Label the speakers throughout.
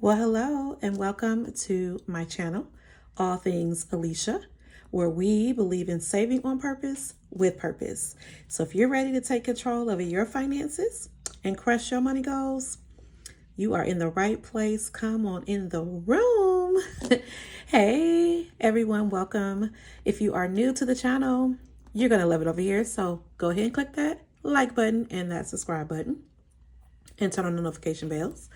Speaker 1: Well, hello and welcome to my channel, All Things Alicia, where we believe in saving on purpose with purpose. So if you're ready to take control over your finances and crush your money goals, you are in the right place. Come on in the room. Hey, everyone, welcome. If you are new to the channel, you're going to love it over here. So go ahead and click that like button and that subscribe button and turn on the notification bells.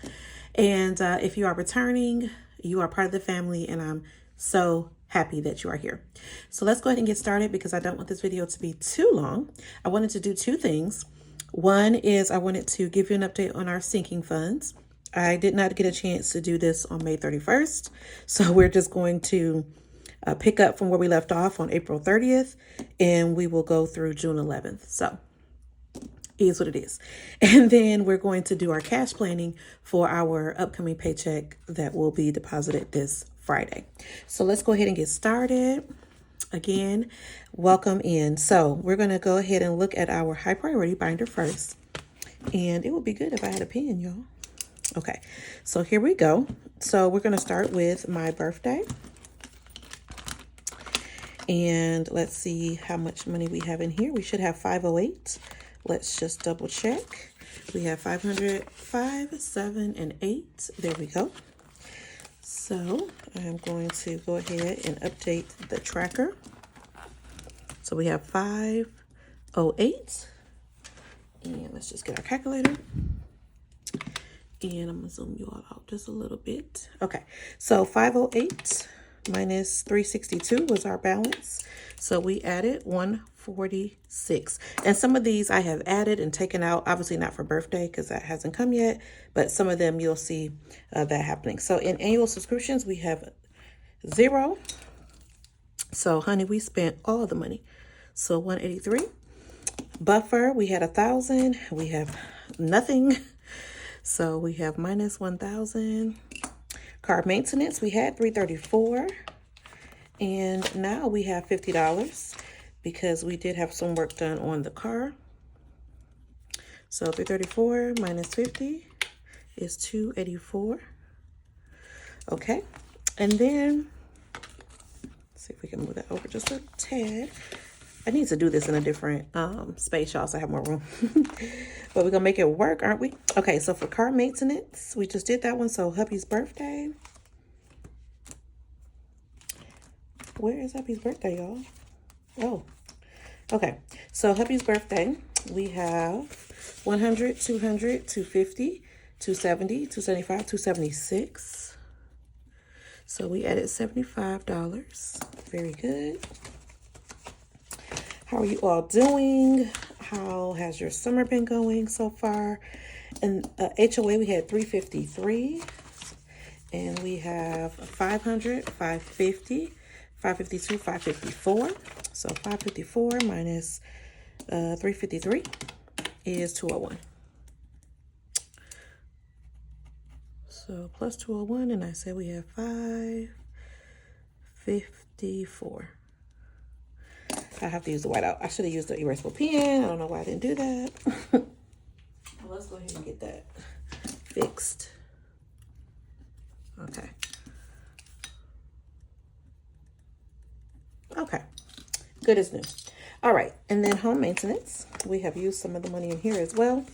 Speaker 1: And if you are returning, you are part of the family, and I'm so happy that you are here. So let's go ahead and get started because I don't want this video to be too long. I wanted to do two things. One is I wanted to give you an update on our sinking funds. I did not get a chance to do this on May 31st, so we're just going to pick up from where we left off on April 30th, and we will go through June 11th. So is what it is. And then we're going to do our cash planning for our upcoming paycheck that will be deposited this Friday. So let's go ahead and get started. Again, welcome in. So we're going to go ahead and look at our high priority binder first. And it would be good if I had a pen, y'all. Okay, so here we go. So we're going to start with my birthday. And let's see how much money we have in here. We should have 508. Let's just double check. We have 500, 5, 7, and 8. There we go. So I'm going to go ahead and update the tracker. So we have 508. And let's just get our calculator. And I'm going to zoom you all out just a little bit. Okay, so 508 minus 362 was our balance. So we added 146. And some of these I have added and taken out, obviously not for birthday because that hasn't come yet, but some of them you'll see that happening. So in annual subscriptions, we have 0. So honey, we spent all the money. So 183. Buffer, we had 1,000. We have nothing. So we have minus 1,000. Car maintenance, we had 334. And now we have $50 because we did have some work done on the car. So 334 minus 50 is 284. Okay. And then, let's see if we can move that over just a tad. I need to do this in a different space, y'all, so I have more room. But we're going to make it work, aren't we? Okay, so for car maintenance, we just did that one. So hubby's birthday. Where is hubby's birthday, y'all? Oh, okay. So hubby's birthday, we have 100, 200, 250, 270, 275, 276. So we added $75. Very good. How are you all doing? How has your summer been going so far? And HOA, we had 353. And we have 500, 550, 552, 554. So 554 minus 353 is 201. So plus 201, and I said we have 554. I have to use the whiteout. I should have used the erasable pen. I don't know why I didn't do that. Well, let's go ahead and get that fixed. Okay. Okay. Good as new. All right. And then home maintenance. We have used some of the money in here as well.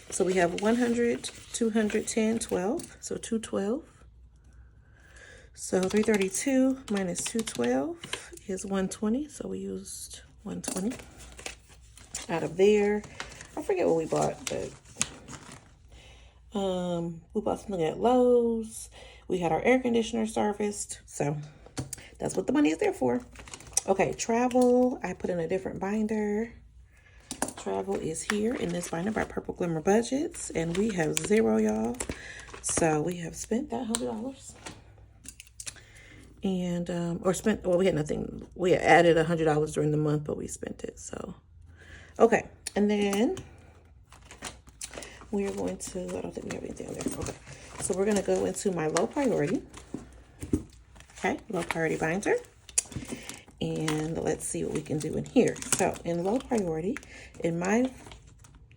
Speaker 1: So we have 100, 210, 12. So 212. So 332 minus 212 is 120. So we used 120 out of there. I forget what we bought, but we bought something at Lowe's. We had our air conditioner serviced. So that's what the money is there for. Okay, travel. I put in a different binder. Travel is here in this binder by Purple Glimmer Budgets. And we have 0, y'all. So we have spent that $100. And, well, we had nothing. We had added $100 during the month, but we spent it. So, okay. And then we are going to, I don't think we have anything on there. Okay. So we're going to go into my low priority. Okay. Low priority binder. And let's see what we can do in here. So in low priority, in my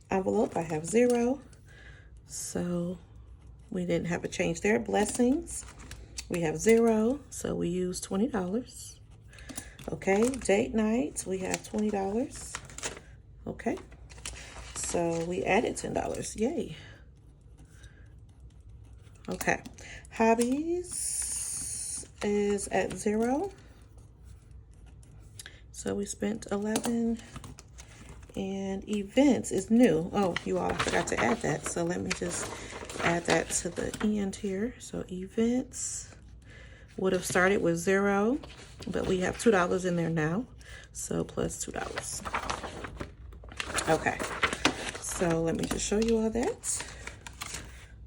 Speaker 1: envelope, I have 0. So We didn't have a change there. Blessings, we have 0, so we use $20. Okay, date night, we have $20. Okay, so we added $10. Yay. Okay, hobbies is at 0. So we spent 11. And events is new. Oh, you all, I forgot to add that. So let me just add that to the end here. So events would have started with 0, but we have $2 in there now. So plus $2. Okay. So let me just show you all that.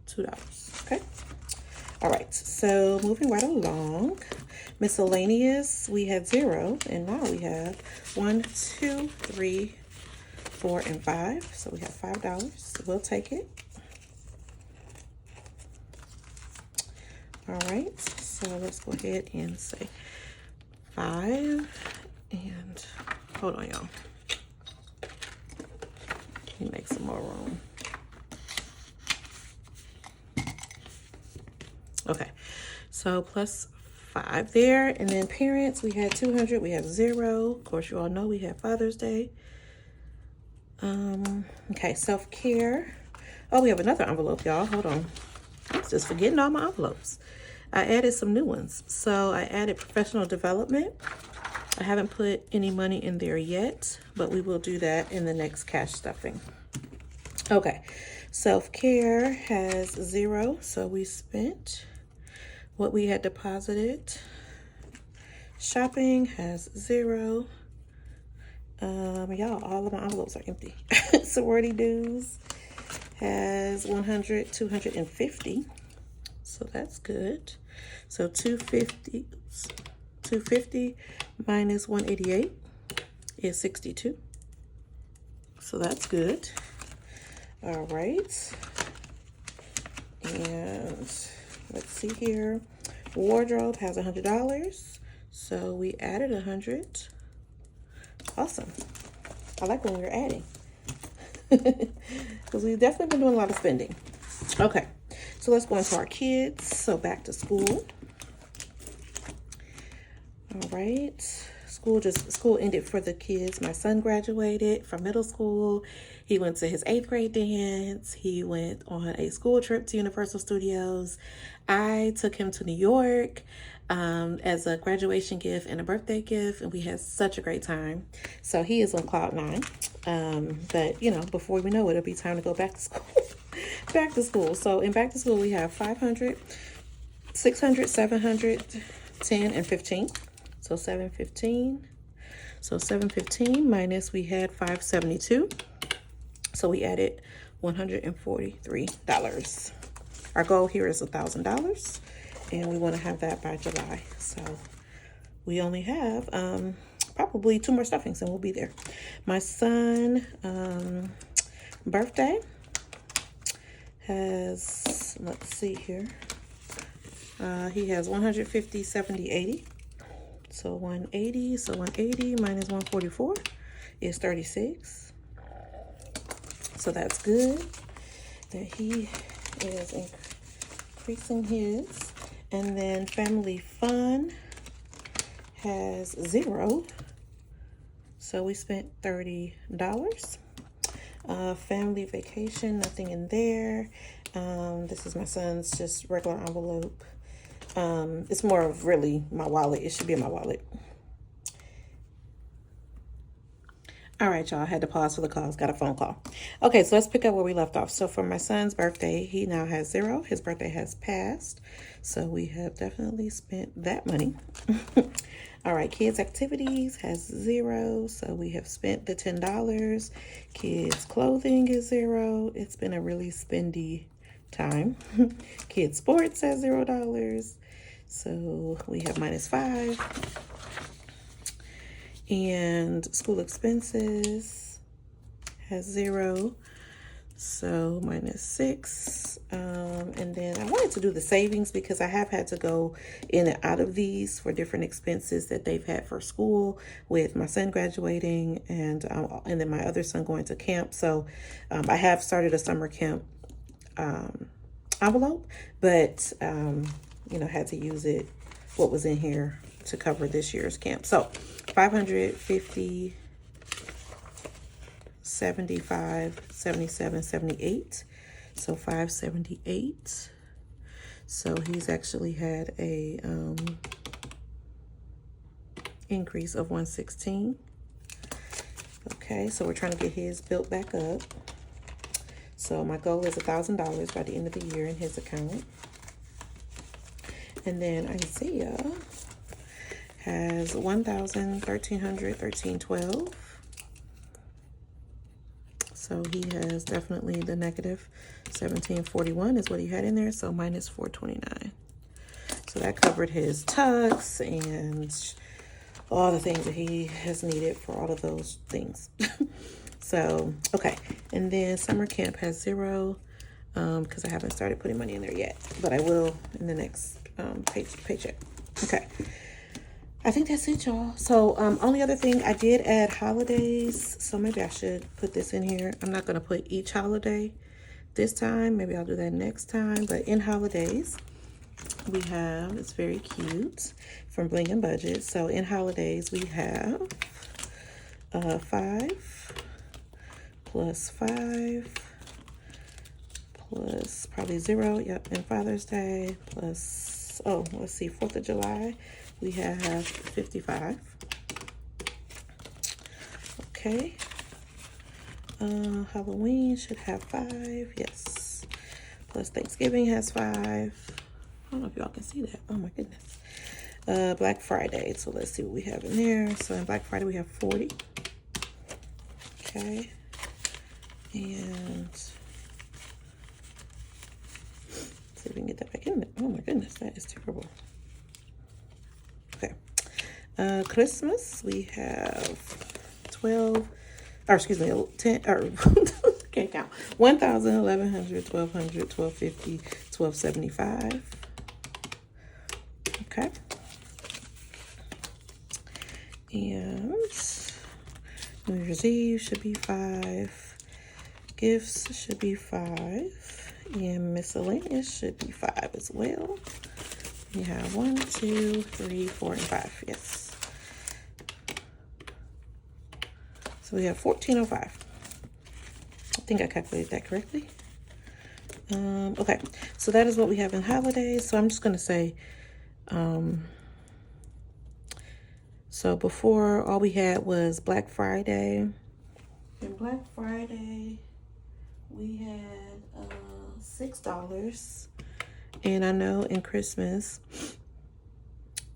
Speaker 1: $2. Okay. All right. So moving right along. Miscellaneous, we had 0, and now we have 1, 2, 3, 4, and 5. So we have $5. We'll take it. All right. So let's go ahead and say 5. And hold on, y'all. Let me make some more room. Okay. So plus 5 there. And then parents, we had 200. We have 0. Of course, you all know we have Father's Day. Okay, self-care. Oh, we have another envelope, y'all. Hold on. I'm just forgetting all my envelopes. I added some new ones. So I added professional development. I haven't put any money in there yet, but we will do that in the next cash stuffing. Okay, self-care has 0. So we spent what we had deposited. Shopping has 0. Y'all, all of my envelopes are empty. Sorority dues has 100, 250. So that's good. So 250 minus 188 is 62. So that's good. All right. And let's see here. Wardrobe has $100. So we added 100. Awesome. I like when we're adding. Because we've definitely been doing a lot of spending. Okay. So let's go into our kids. So back to school. All right. School ended for the kids. My son graduated from middle school. He went to his 8th grade dance. He went on a school trip to Universal Studios. I took him to New York as a graduation gift and a birthday gift, and we had such a great time. So he is on cloud 9. But you know, before we know it, it'll be time to go back to school. Back to school. So in back to school, we have 500, 600, 700, 10, and 15. So 715. So 715 minus we had 572. So we added $143. Our goal here is $1,000, and we want to have that by July. So we only have probably 2 more stuffings, and we'll be there. My son birthday has, let's see here. He has 150, 70, 80. So 180. So 180 minus 144 is 36. So that's good that he is increasing his. And then family fun has 0. So we spent $30. Family vacation, nothing in there. This is my son's just regular envelope. It's more of really my wallet. It should be in my wallet. All right, y'all. I had to pause for the calls. Got a phone call. Okay, so let's pick up where we left off. So for my son's birthday, he now has 0. His birthday has passed. So we have definitely spent that money. All right, kids' activities has 0. So we have spent the $10. Kids' clothing is 0. It's been a really spendy time. Kids' sports has $0. So we have minus 5. And school expenses has 0. So minus 6. And then I wanted to do the savings because I have had to go in and out of these for different expenses that they've had for school, with my son graduating and then my other son going to camp. So I have started a summer camp envelope, but you know, had to use it, what was in here, to cover this year's camp. So 550, 75, 77, 78. So 578. So he's actually had a increase of 116. Okay, so we're trying to get his built back up. So my goal is $1,000 by the end of the year in his account. And then Isaiah has 1,000, 1,300, 1,312. So he has definitely the negative 1,741 is what he had in there. So minus 429. So that covered his tux and all the things that he has needed for all of those things. So, okay. And then summer camp has 0 because I haven't started putting money in there yet, but I will in the next paycheck. Okay. I think that's it, y'all. So, only other thing, I did add holidays. So maybe I should put this in here. I'm not going to put each holiday this time. Maybe I'll do that next time. But in holidays, we have, it's very cute, from Bling and Budget. So in holidays, we have 5 plus 5 plus probably 0. Yep, and Father's Day plus, oh, let's see, 4th of July. We have 55. Okay. Halloween should have 5. Yes. Plus Thanksgiving has 5. I don't know if y'all can see that. Oh my goodness. Black Friday. So let's see what we have in there. So in Black Friday we have 40. Okay. And let's see if we can get that back in there. Oh my goodness, that is terrible. Okay. Christmas, we have 12, or excuse me, 10, or can't count. 1,000, 1,100, 1,200, 1,250, 1,275. Okay. And New Year's Eve should be 5. Gifts should be 5. And miscellaneous should be 5 as well. You have 1, 2, 3, 4, and 5. Yes. So we have 1,405. I think I calculated that correctly. Okay. So that is what we have in holidays. So I'm just going to say, so before, all we had was Black Friday. And Black Friday, we had $6. And I know in Christmas,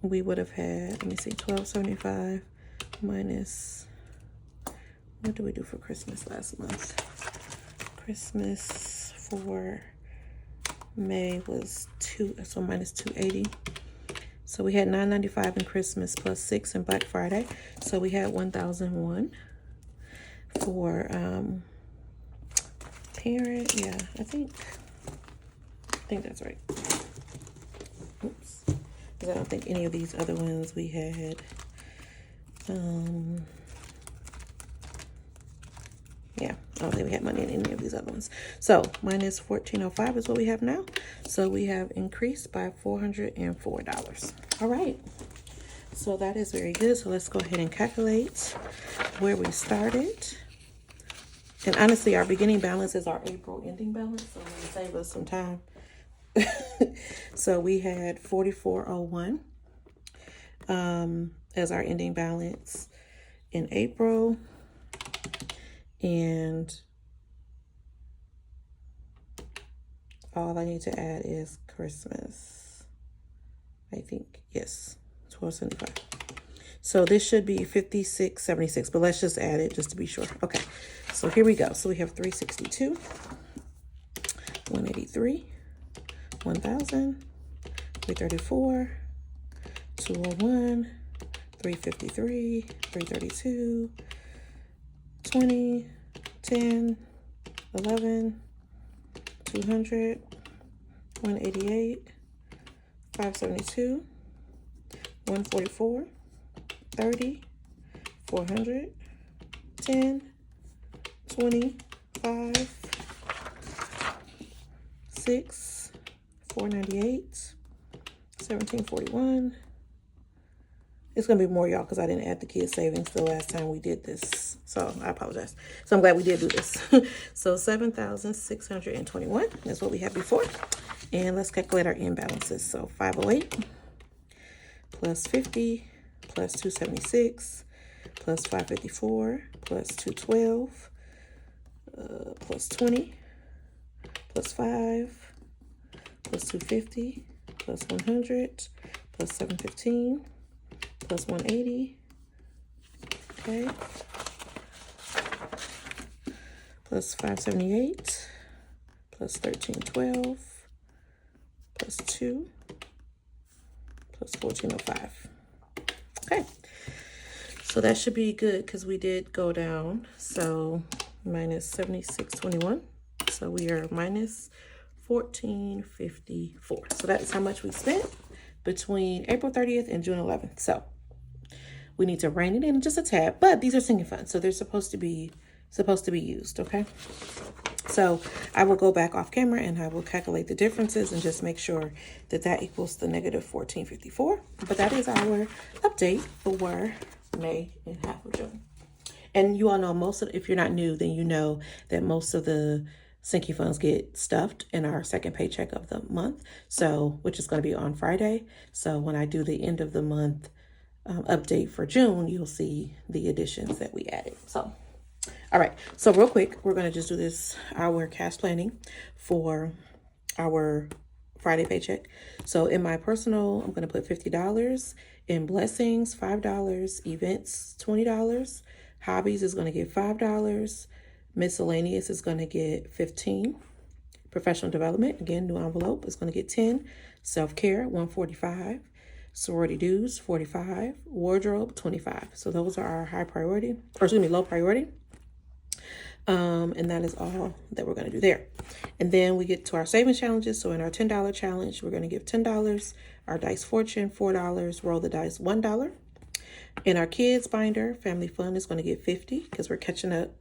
Speaker 1: we would have had, let me see, $12.75 minus, what did we do for Christmas last month? Christmas for May was 2, so minus 280. So we had $9.95 in Christmas plus 6 in Black Friday. So we had 1,001 for parent. Yeah, I think that's right. Oops. Because I don't think any of these other ones we had. Yeah, I don't think we had money in any of these other ones. So minus 1,405 is what we have now. So we have increased by $404. All right. So that is very good. So let's go ahead and calculate where we started. And honestly, our beginning balance is our April ending balance. So it'll save us some time. So we had 4,401 as our ending balance in April. And all I need to add is Christmas. I think, yes, $12.75. So this should be $56.76, but let's just add it just to be sure. Okay, so here we go. So we have 362, 183, 1,000, 334, 201, 353, 332, 20, 10, 11, 200, 188, 572, 144, 30, 400, 10, 20, 5, 6, $4.98, $17.41. It's going to be more, y'all, because I didn't add the kids' savings the last time we did this. So I apologize. So I'm glad we did do this. So $7,621 is what we had before. And let's calculate our end balances. So 508 plus 50 plus 276 plus 554 plus 212 plus 20 plus 5 plus 250 plus 100 plus 715 plus 180, okay, plus 578 plus 1312 plus 2 plus 1405. Okay, so that should be good because we did go down. So minus 7621, so we are minus 1454. So that is how much we spent between April 30th and June 11th. So we need to rein it in just a tad, but these are sinking funds, so they're supposed to be used, okay? So I will go back off camera and I will calculate the differences and just make sure that that equals the negative 1454. But that is our update for May and half of June. And you all know if you're not new, then you know that most of the sinking funds get stuffed in our second paycheck of the month. So, which is going to be on Friday. So when I do the end of the month update for June, you'll see the additions that we added. So, all right. So real quick, we're going to just do our cash planning for our Friday paycheck. So in my personal, I'm going to put $50, in blessings, $5, events, $20, hobbies is going to get $5, miscellaneous is going to get $15, professional development, again, new envelope, is going to get $10, self-care, $145, sorority dues, $45, wardrobe, $25. So those are our low priority. And that is all that we're going to do there. And then we get to our savings challenges. So in our $10 challenge, we're going to give $10, our dice fortune, $4, roll the dice, $1. In our kids binder, family fun is going to get $50 because we're catching up.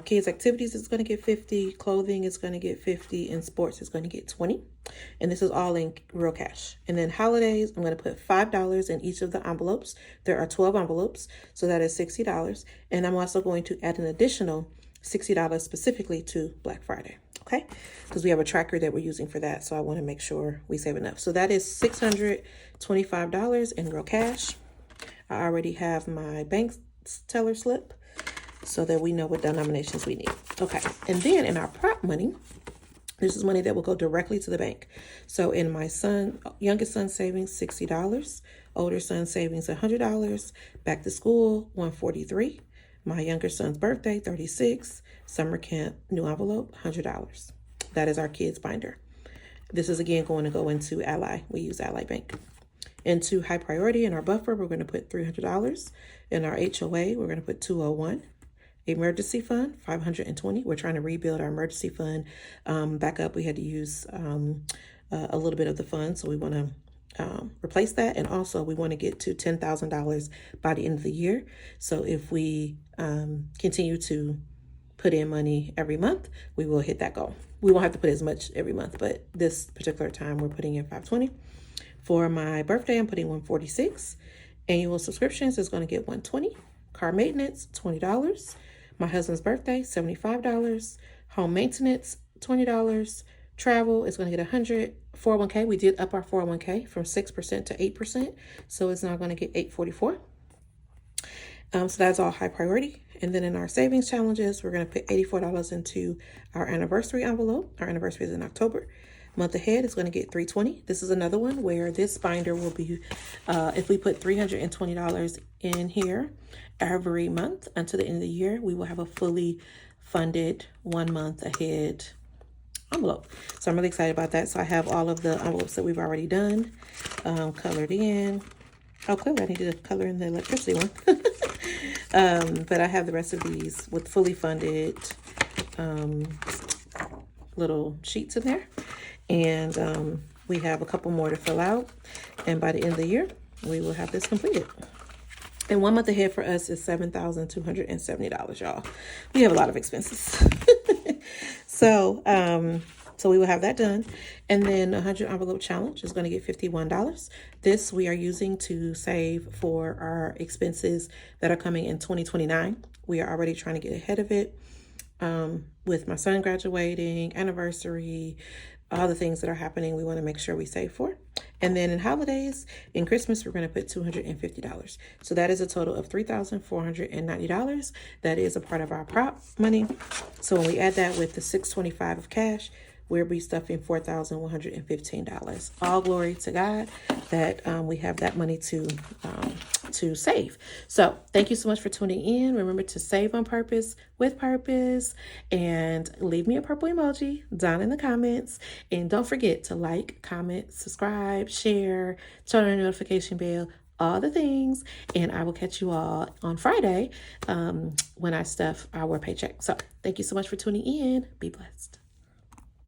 Speaker 1: Kids activities is going to get $50, clothing is going to get $50, and sports is going to get $20. And this is all in real cash. And then holidays, I'm going to put $5 in each of the envelopes. There are 12 envelopes, so that is $60. And I'm also going to add an additional $60 specifically to Black Friday, okay? Because we have a tracker that we're using for that, so I want to make sure we save enough. So that is $625 in real cash. I already have my bank teller slip, so that we know what denominations we need. Okay, and then in our prop money, this is money that will go directly to the bank. So in my youngest son savings, $60, older son savings, $100, back to school, $143, my younger son's birthday, $36, summer camp, new envelope, $100. That is our kids binder. This is again going to go into Ally. We use Ally Bank. Into high priority in our buffer, we're going to put $300. In our HOA, we're going to put $201. Emergency fund, $520. We're trying to rebuild our emergency fund back up. We had to use a little bit of the fund, so we want to replace that. And also, we want to get to $10,000 by the end of the year. So if we continue to put in money every month, we will hit that goal. We won't have to put as much every month, but this particular time we're putting in $520. For my birthday, I'm putting $146. Annual subscriptions is going to get $120. Car maintenance, $20. My husband's birthday, $75. Home maintenance, $20. Travel is going to get $100. 401k, we did up our 401k from 6% to 8%. So it's now going to get $844. So that's all high priority. And then in our savings challenges, we're going to put $84 into our anniversary envelope. Our anniversary is in October. Month ahead is going to get $320. This is another one where this binder will be, if we put $320 in here every month until the end of the year, we will have a fully funded 1 month ahead envelope. So I'm really excited about that. So I have all of the envelopes that we've already done, colored in. Oh, clearly I needed to color in the electricity one. But I have the rest of these with fully funded little sheets in there. And we have a couple more to fill out. And by the end of the year, we will have this completed. And 1 month ahead for us is $7,270, y'all. We have a lot of expenses. So So we will have that done. And then 100 envelope challenge is going to get $51. This we are using to save for our expenses that are coming in 2029. We are already trying to get ahead of it with my son graduating, anniversary, all the things that are happening. We want to make sure we save for. And then in holidays, in Christmas, we're going to put $250. So that is a total of $3,490. That is a part of our prop money. So when we add that with the $625 of cash, we'll be stuffing $4,115. All glory to God that we have that money to save. So thank you so much for tuning in. Remember to save on purpose with purpose, and leave me a purple emoji down in the comments. And don't forget to like, comment, subscribe, share, turn on the notification bell, all the things. And I will catch you all on Friday when I stuff our paycheck. So thank you so much for tuning in. Be blessed.